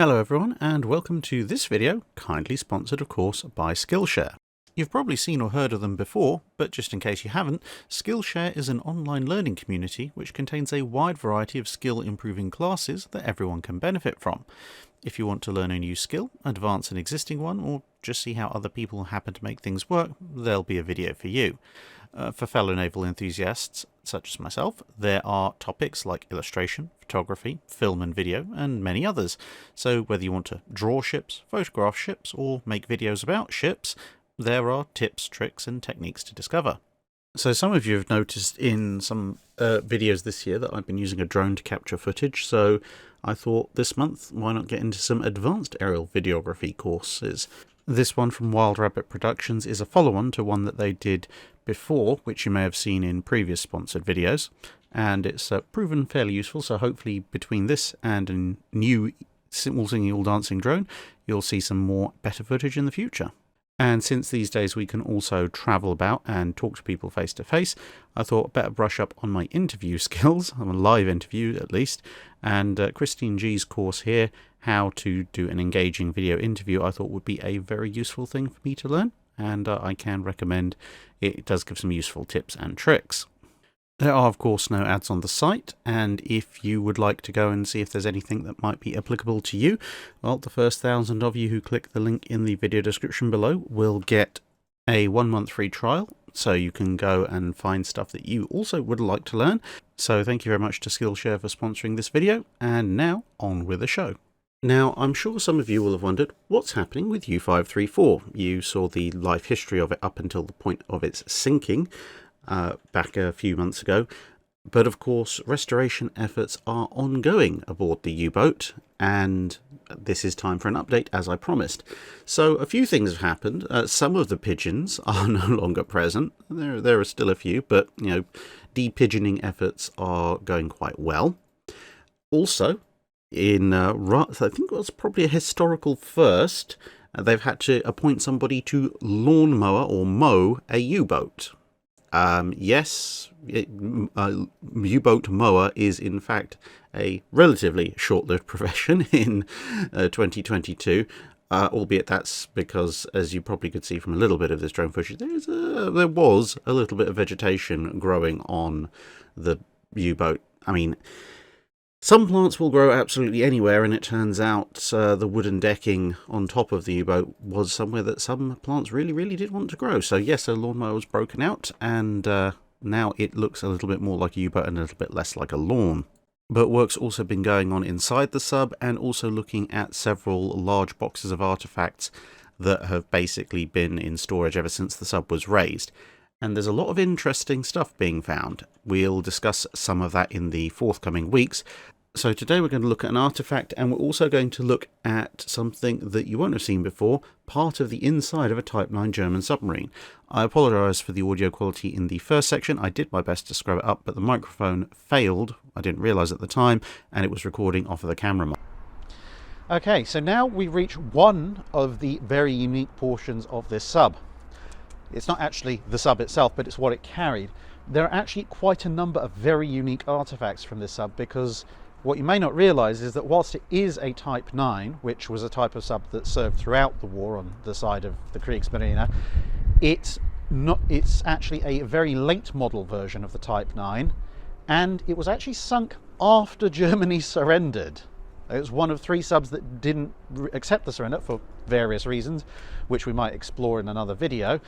Hello everyone, and welcome to this video, kindly sponsored of course by Skillshare. You've probably seen or heard of them before, but just in case you haven't, Skillshare is an online learning community which contains a wide variety of skill improving classes that everyone can benefit from. If you want to learn a new skill, advance an existing one, or just see how other people happen to make things work, there'll be a video for you. For fellow naval enthusiasts such as myself, there are topics like illustration, photography, film and video, and many others. So whether you want to draw ships, photograph ships, or make videos about ships, there are tips, tricks, and techniques to discover. So some of you have noticed in some videos this year that I've been using a drone to capture footage, so I thought this month, why not get into some advanced aerial videography courses? This one from Wild Rabbit Productions is a follow-on to one that they did before, which you may have seen in previous sponsored videos, and it's proven fairly useful, so hopefully between this and a new all singing all dancing drone, you'll see some more better footage in the future. And since these days we can also travel about and talk to people face to face, I thought better brush up on my interview skills, on a live interview at least, and Christine G's course here, how to do an engaging video interview, I thought would be a very useful thing for me to learn, and I can recommend it. Does give some useful tips and tricks. There are of course no ads on the site, and if you would like to go and see if there's anything that might be applicable to you, well, the first 1,000 of you who click the link in the video description below will get a 1-month free trial, so you can go and find stuff that you also would like to learn. So thank you very much to Skillshare for sponsoring this video, and now on with the show. Now, I'm sure some of you will have wondered what's happening with U-534. You saw the life history of it up until the point of its sinking back a few months ago, but of course restoration efforts are ongoing aboard the U-boat, and this is time for an update as I promised. So a few things have happened. Some of the pigeons are no longer present. There are still a few, but you know, de-pigeoning efforts are going quite well. Also, in I think it was probably a historical first, they've had to appoint somebody to lawnmower or mow a U-boat. Yes, U-boat mower is in fact a relatively short-lived profession in 2022, albeit that's because, as you probably could see from a little bit of this drone footage, there was a little bit of vegetation growing on the U-boat. I mean, some plants will grow absolutely anywhere, and it turns out the wooden decking on top of the U-boat was somewhere that some plants really did want to grow. So yes, a lawnmower was broken out, and now it looks a little bit more like a U-boat and a little bit less like a lawn. But work's also been going on inside the sub, and also looking at several large boxes of artifacts that have basically been in storage ever since the sub was raised. And there's a lot of interesting stuff being found. We'll discuss some of that in the forthcoming weeks. So today we're going to look at an artifact, and we're also going to look at something that you won't have seen before, part of the inside of a Type 9 German submarine. I apologise for the audio quality in the first section. I did my best to scrub it up, but the microphone failed. I didn't realise at the time, and it was recording off of the camera mic. Okay, so now we reach one of the very unique portions of this sub. It's not actually the sub itself, but it's what it carried. There are actually quite a number of very unique artifacts from this sub, because what you may not realise is that whilst it is a Type 9, which was a type of sub that served throughout the war on the side of the Kriegsmarine, it's actually a very late model version of the Type 9, and it was actually sunk after Germany surrendered. It was one of 3 subs that didn't accept the surrender for various reasons, which we might explore in another video,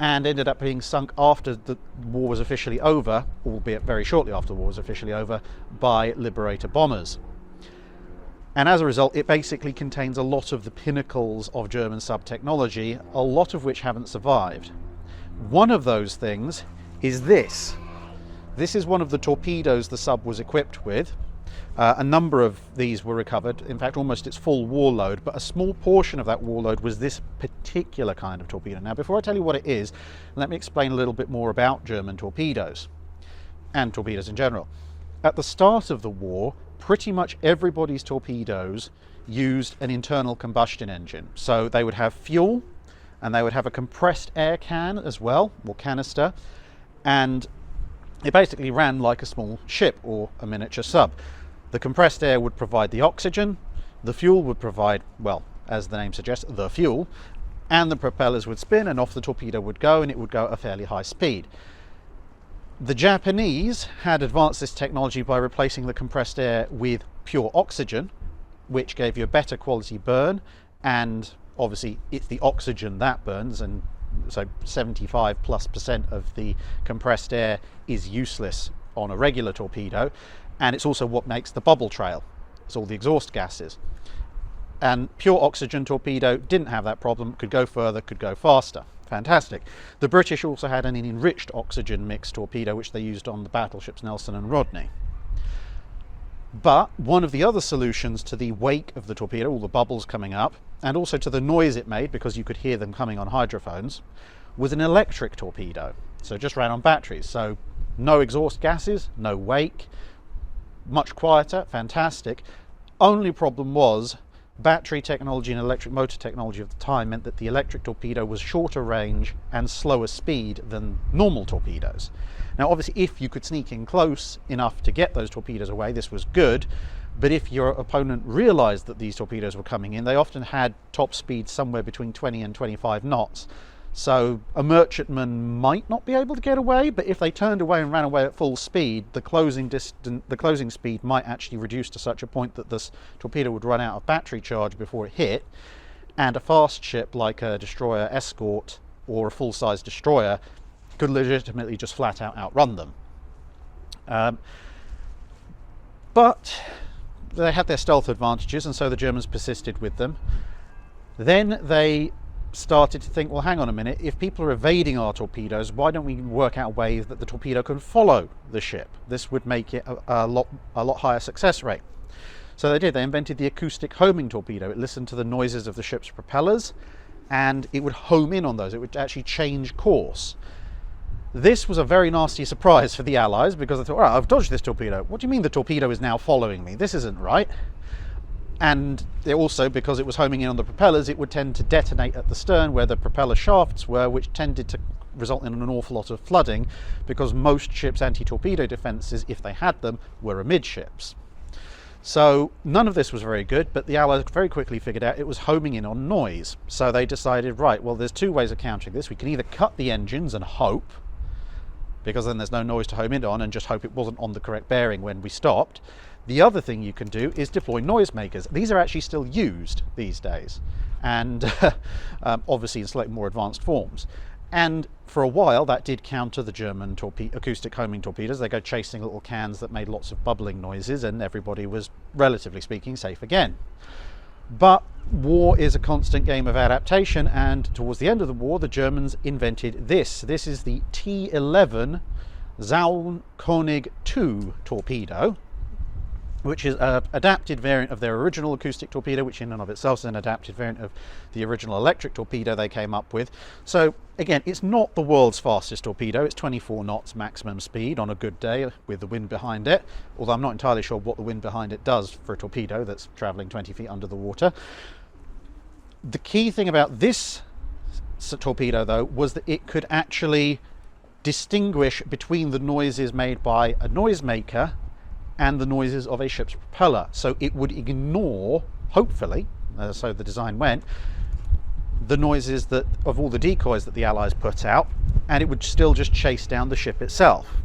and ended up being sunk after the war was officially over, albeit very shortly after the war was officially over, by Liberator bombers. And as a result, it basically contains a lot of the pinnacles of German sub technology, a lot of which haven't survived. One of those things is this. This is one of the torpedoes the sub was equipped with. A number of these were recovered, in fact almost its full war load, but a small portion of that war load was this particular kind of torpedo. Now before I tell you what it is, let me explain a little bit more about German torpedoes, and torpedoes in general. At the start of the war, pretty much everybody's torpedoes used an internal combustion engine. So they would have fuel, and they would have a compressed air can as well, or canister, and it basically ran like a small ship or a miniature sub. The compressed air would provide the oxygen, The fuel would provide, well, as the name suggests, the fuel, and the propellers would spin and off the torpedo would go, and it would go at a fairly high speed. The Japanese had advanced this technology by replacing the compressed air with pure oxygen, which gave you a better quality burn, and obviously it's the oxygen that burns, and so 75+% of the compressed air is useless on a regular torpedo, and it's also what makes the bubble trail. It's all the exhaust gases. And pure oxygen torpedo didn't have that problem, could go further, could go faster. Fantastic. The British also had an enriched oxygen mixed torpedo, which they used on the battleships Nelson and Rodney. But one of the other solutions to the wake of the torpedo, all the bubbles coming up, and also to the noise it made, because you could hear them coming on hydrophones, was an electric torpedo. So it just ran on batteries. So no exhaust gases, no wake, much quieter, fantastic. Only problem was battery technology and electric motor technology of the time meant that the electric torpedo was shorter range and slower speed than normal torpedoes. Now obviously if you could sneak in close enough to get those torpedoes away, this was good, but if your opponent realized that these torpedoes were coming in, they often had top speed somewhere between 20 and 25 knots. So a merchantman might not be able to get away, but if they turned away and ran away at full speed, the closing speed might actually reduce to such a point that this torpedo would run out of battery charge before it hit, and a fast ship like a destroyer escort or a full-size destroyer could legitimately just flat out outrun them. But they had their stealth advantages, and so the Germans persisted with them. Then they started to think, well, hang on a minute, if people are evading our torpedoes, why don't we work out a way that the torpedo can follow the ship? This would make it a lot higher success rate. So they did. They invented the acoustic homing torpedo. It listened to the noises of the ship's propellers, and it would home in on those. It would actually change course. This was a very nasty surprise for the Allies, because they thought, all right, I've dodged this torpedo. What do you mean the torpedo is now following me? This isn't right. And also, because it was homing in on the propellers, it would tend to detonate at the stern where the propeller shafts were, which tended to result in an awful lot of flooding, because most ships' anti-torpedo defences, if they had them, were amidships. So none of this was very good, but the Allies very quickly figured out it was homing in on noise. So they decided, right, well, there's two ways of countering this. We can either cut the engines and hope, because then there's no noise to home in on, and just hope it wasn't on the correct bearing when we stopped. The other thing you can do is deploy noisemakers. These are actually still used these days, and obviously in slightly more advanced forms. And for a while that did counter the German acoustic homing torpedoes. They go chasing little cans that made lots of bubbling noises, and everybody was, relatively speaking, safe again. But war is a constant game of adaptation, and towards the end of the war the Germans invented this. This is the T-11 Zaunkönig II torpedo, which is an adapted variant of their original acoustic torpedo, which in and of itself is an adapted variant of the original electric torpedo they came up with. So again, it's not the world's fastest torpedo. It's 24 knots maximum speed on a good day with the wind behind it, although I'm not entirely sure what the wind behind it does for a torpedo that's traveling 20 feet under the water. The key thing about this torpedo, though, was that it could actually distinguish between the noises made by a noisemaker and the noises of a ship's propeller. So it would ignore, hopefully, so the design went, the noises that of all the decoys that the Allies put out, and it would still just chase down the ship itself.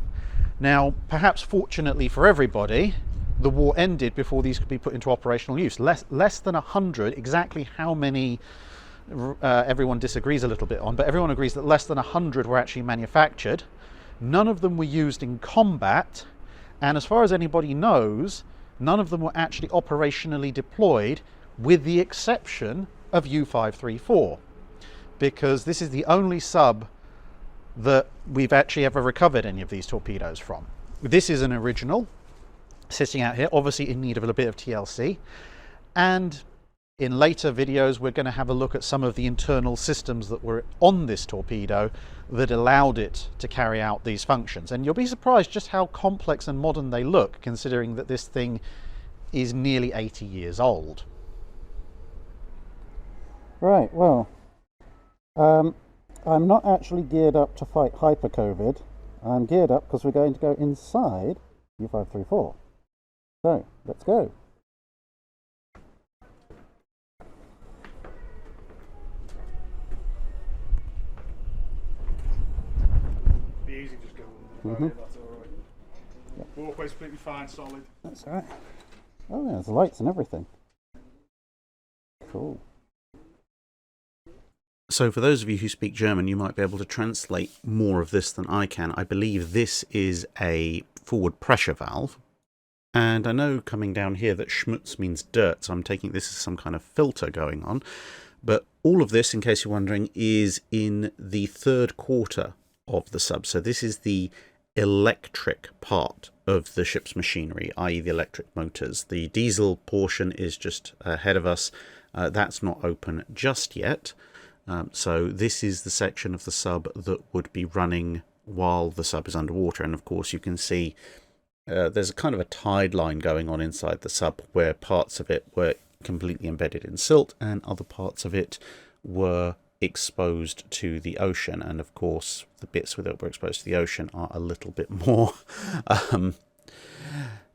Now, perhaps fortunately for everybody, the war ended before these could be put into operational use. Less than 100, exactly how many everyone disagrees a little bit on, but everyone agrees that less than 100 were actually manufactured. None of them were used in combat, and as far as anybody knows, none of them were actually operationally deployed, with the exception of U-534, because this is the only sub that we've actually ever recovered any of these torpedoes from. This is an original sitting out here, obviously in need of a bit of TLC, and in later videos we're going to have a look at some of the internal systems that were on this torpedo that allowed it to carry out these functions. And you'll be surprised just how complex and modern they look, considering that this thing is nearly 80 years old. Right, well, I'm not actually geared up to fight hyper-COVID. I'm geared up because we're going to go inside U-534. So, let's go. Yeah, that's alright. Yep. Walkway's completely fine, solid. That's all right. Oh, yeah, there's lights and everything. Cool. So for those of you who speak German, you might be able to translate more of this than I can. I believe this is a forward pressure valve. And I know coming down here that Schmutz means dirt, so I'm taking this as some kind of filter going on. But all of this, in case you're wondering, is in the third quarter of the sub. So this is the electric part of the ship's machinery, i.e. the electric motors. The diesel portion is just ahead of us. That's not open just yet. So this is the section of the sub that would be running while the sub is underwater. And of course you can see there's a kind of a tide line going on inside the sub where parts of it were completely embedded in silt and other parts of it were exposed to the ocean. And of course the bits that were exposed to the ocean are a little bit more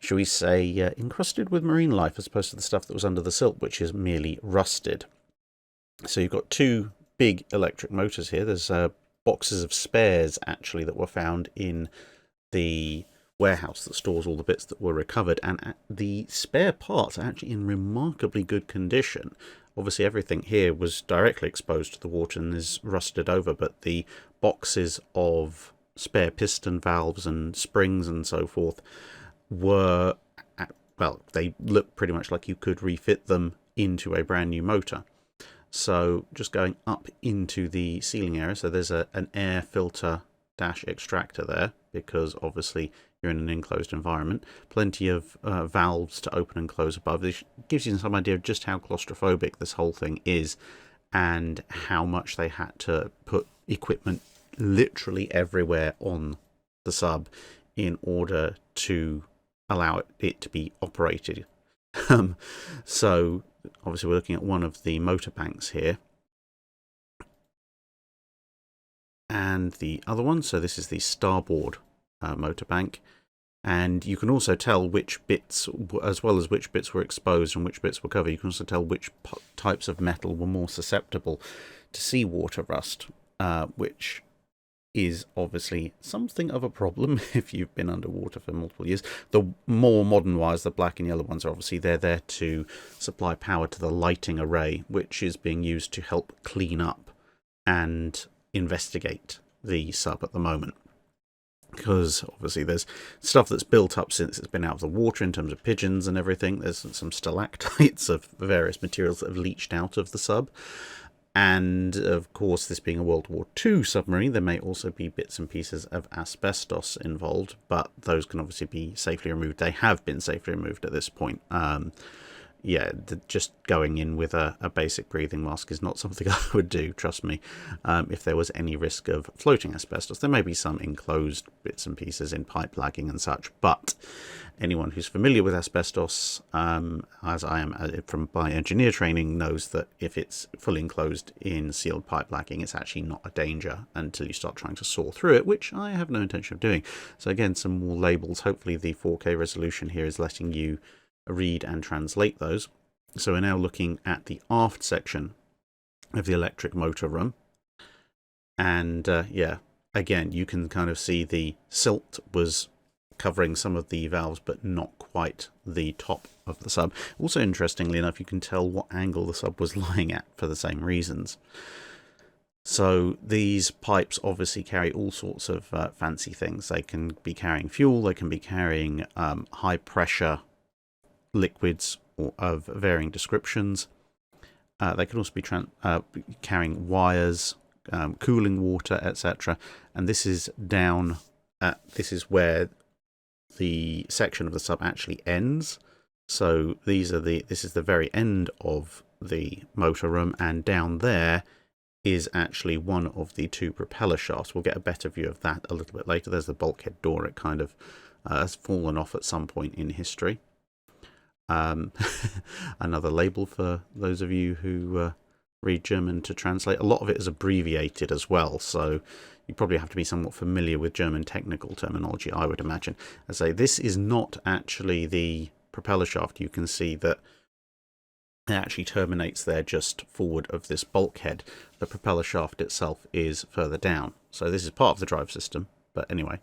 shall we say encrusted with marine life as opposed to the stuff that was under the silt, which is merely rusted. So you've got two big electric motors here. There's boxes of spares actually that were found in the warehouse that stores all the bits that were recovered, and the spare parts are actually in remarkably good condition. Obviously everything here was directly exposed to the water and is rusted over, but the boxes of spare piston valves and springs and so forth were, well, they look pretty much like you could refit them into a brand new motor. So just going up into the ceiling area, so there's an air filter dash extractor there, because obviously you're in an enclosed environment. Plenty of valves to open and close above. This gives you some idea of just how claustrophobic this whole thing is and how much they had to put equipment literally everywhere on the sub in order to allow it to be operated. So obviously we're looking at one of the motor banks here. And the other one, so this is the starboard motor bank. And you can also tell which bits, as well as which bits were exposed and which bits were covered. You can also tell which types of metal were more susceptible to seawater rust, which is obviously something of a problem if you've been underwater for multiple years. The more modern wires, the black and yellow ones, are obviously they're there to supply power to the lighting array, which is being used to help clean up and investigate the sub at the moment. Because obviously there's stuff that's built up since it's been out of the water in terms of pigeons and everything. There's some stalactites of various materials that have leached out of the sub. And of course, this being a World War II submarine, there may also be bits and pieces of asbestos involved, but those can obviously be safely removed. They have been safely removed at this point. Yeah, just going in with a basic breathing mask is not something I would do, trust me, if there was any risk of floating asbestos. There may be some enclosed bits and pieces in pipe lagging and such, but anyone who's familiar with asbestos, as I am from my engineer training, knows that if it's fully enclosed in sealed pipe lagging, it's actually not a danger until you start trying to saw through it, which I have no intention of doing. So again, some more labels. Hopefully the 4K resolution here is letting you read and translate those. So we're now looking at the aft section of the electric motor room, and yeah, again you can kind of see the silt was covering some of the valves but not quite the top of the sub. Also, interestingly enough, you can tell what angle the sub was lying at for the same reasons. So these pipes obviously carry all sorts of fancy things. They can be carrying fuel, they can be carrying high pressure liquids of varying descriptions. They can also be carrying wires, cooling water, etc. And this is down at, this is where the section of the sub actually ends. So this is the very end of the motor room, and down there is actually one of the two propeller shafts. We'll get a better view of that a little bit later. There's the bulkhead door. It kind of has fallen off at some point in history. Another label for those of you who read German to translate. A lot of it is abbreviated as well, so you probably have to be somewhat familiar with German technical terminology, I would imagine. As I say, this is not actually the propeller shaft. You can see that it actually terminates there just forward of this bulkhead. The propeller shaft itself is further down. So this is part of the drive system, but anyway.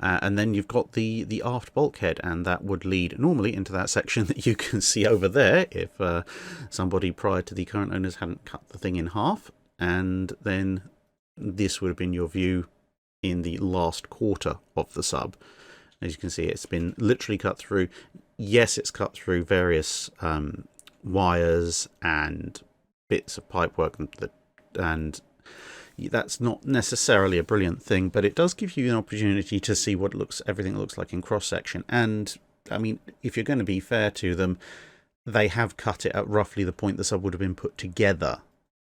And then you've got the aft bulkhead, and that would lead normally into that section that you can see over there if somebody prior to the current owners hadn't cut the thing in half. And then this would have been your view in the last quarter of the sub. As you can see, it's been literally cut through. Yes, it's cut through various wires and bits of pipework, and that's not necessarily a brilliant thing, but it does give you an opportunity to see what everything looks like in cross section. And I mean, if you're going to be fair to them, they have cut it at roughly the point the sub would have been put together.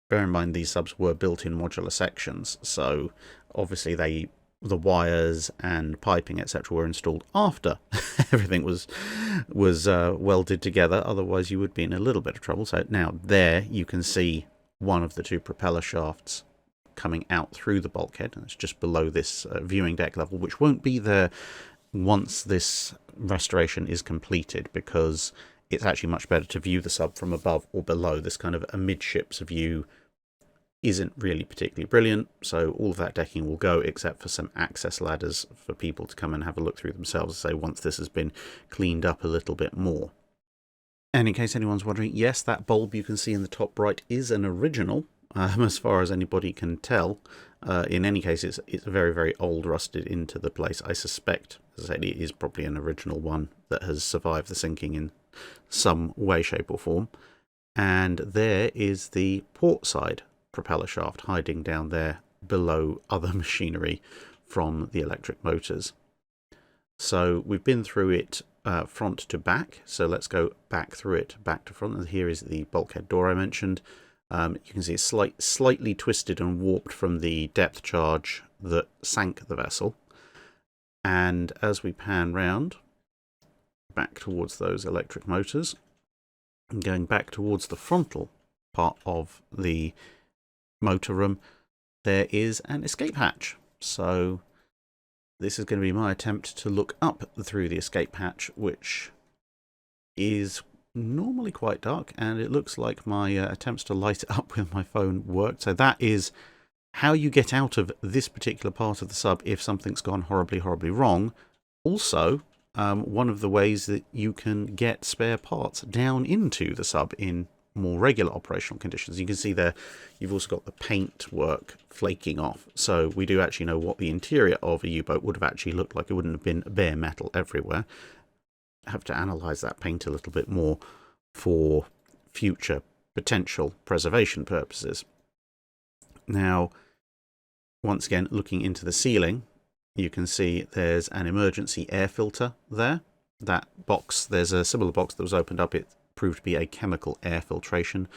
Bear in mind, these subs were built in modular sections, so obviously the wires and piping, etc., were installed after everything was welded together. Otherwise, you would be in a little bit of trouble. So now there you can see one of the two propeller shafts coming out through the bulkhead, and it's just below this viewing deck level, which won't be there once this restoration is completed, because it's actually much better to view the sub from above or below. This kind of amidships view isn't really particularly brilliant, so all of that decking will go, except for some access ladders for people to come and have a look through themselves, say, once this has been cleaned up a little bit more. And in case anyone's wondering, yes, that bulb you can see in the top right is an original, as far as anybody can tell. In any case, it's very, very old, rusted into the place. I suspect, as I said, it is probably an original one that has survived the sinking in some way, shape or form. And there is the port side propeller shaft hiding down there below other machinery from the electric motors. So we've been through it front to back, so let's go back through it back to front. And here is the bulkhead door I mentioned. You can see it's slightly twisted and warped from the depth charge that sank the vessel. And as we pan round back towards those electric motors, and going back towards the frontal part of the motor room, there is an escape hatch. So this is going to be my attempt to look up through the escape hatch, which is normally quite dark, and it looks like my attempts to light it up with my phone worked. So that is how you get out of this particular part of the sub if something's gone horribly, horribly wrong. Also, one of the ways that you can get spare parts down into the sub in more regular operational conditions. You can see there you've also got the paint work flaking off, so we do actually know what the interior of a U-boat would have actually looked like. It wouldn't have been bare metal everywhere. Have to analyze that paint a little bit more for future potential preservation purposes. Now, once again, looking into the ceiling, you can see there's an emergency air filter there. That box, there's a similar box that was opened up. It proved to be a chemical air filtration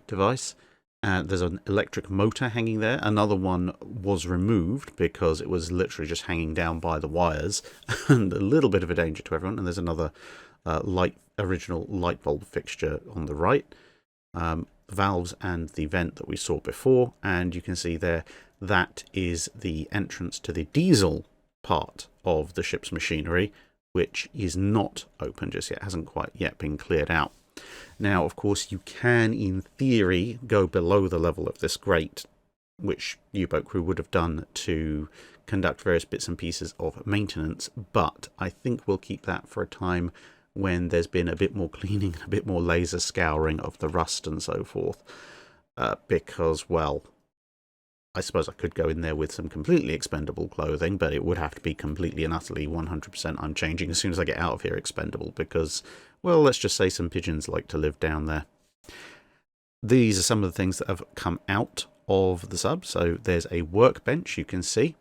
device. There's an electric motor hanging there. Another one was removed because it was literally just hanging down by the wires and a little bit of a danger to everyone. And there's another original light bulb fixture on the right. Valves and the vent that we saw before. And you can see there that is the entrance to the diesel part of the ship's machinery, which is not open just yet, hasn't quite yet been cleared out. Now, of course, you can, in theory, go below the level of this grate, which U-boat crew would have done to conduct various bits and pieces of maintenance, but I think we'll keep that for a time when there's been a bit more cleaning, a bit more laser scouring of the rust and so forth, because, well, I suppose I could go in there with some completely expendable clothing, but it would have to be completely and utterly 100% I'm changing as soon as I get out of here expendable, because, well, let's just say some pigeons like to live down there. These are some of the things that have come out of the sub. So there's a workbench, you can see.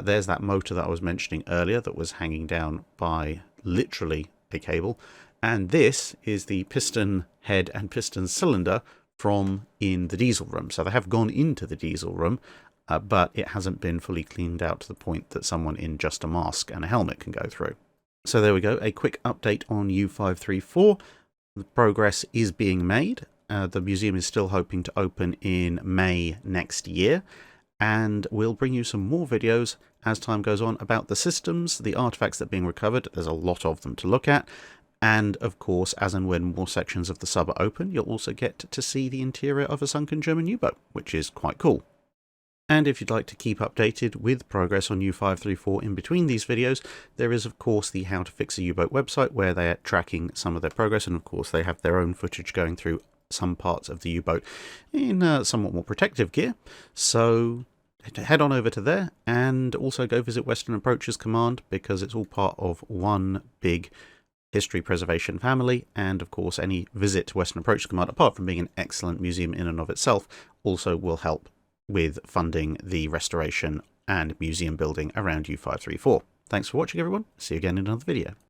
There's that motor that I was mentioning earlier that was hanging down by literally a cable. And this is the piston head and piston cylinder from in the diesel room. So they have gone into the diesel room, but it hasn't been fully cleaned out to the point that someone in just a mask and a helmet can go through. So there we go, a quick update on U-534. The progress is being made. The museum is still hoping to open in May next year, and we'll bring you some more videos as time goes on about the systems, the artifacts that are being recovered. There's a lot of them to look at. And, of course, as and when more sections of the sub are open, you'll also get to see the interior of a sunken German U-boat, which is quite cool. And if you'd like to keep updated with progress on U-534 in between these videos, there is of course the How to Fix a U-Boat website where they are tracking some of their progress, and of course they have their own footage going through some parts of the U-boat in somewhat more protective gear. So head on over to there, and also go visit Western Approaches Command, because it's all part of one big history preservation family. And of course any visit to Western Approaches Command, apart from being an excellent museum in and of itself, also will help with funding the restoration and museum building around U-534. Thanks for watching everyone, see you again in another video.